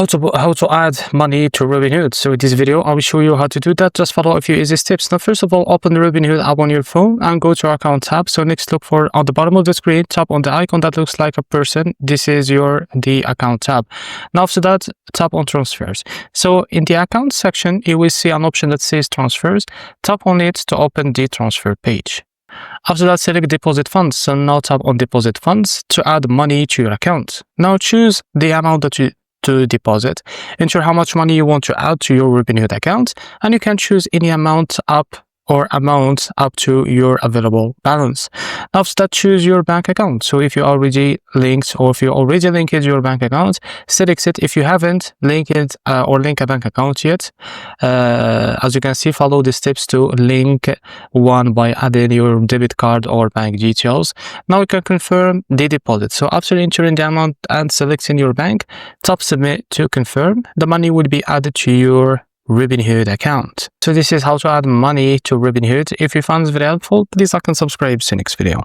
How to add money to Robinhood. So in this video, I will show you how to do that. Just follow a few easy steps. Now, first of all, open the Robinhood app on your phone and go to our account tab. So next, look for on the bottom of the screen, tap on the icon that looks like a person. This is the account tab. Now after that, tap on transfers. So in the account section, you will see an option that says transfers. Tap on it to open the transfer page. After that, select deposit funds. So now tap on deposit funds to add money to your account. Now choose the amount that you to deposit. Enter how much money you want to add to your Robinhood account, and you can choose any amount up to your available balance. After that, choose your bank account. So if you already linked your bank account, select it. If you haven't linked it or link a bank account yet, as you can see, follow the steps to link one by adding your debit card or bank details. Now you can confirm the deposit. So after entering the amount and selecting your bank, tap submit to confirm. The money will be added to your Robinhood account. So this is how to add money to Robinhood. If you found this very helpful, please like and subscribe. See you next video.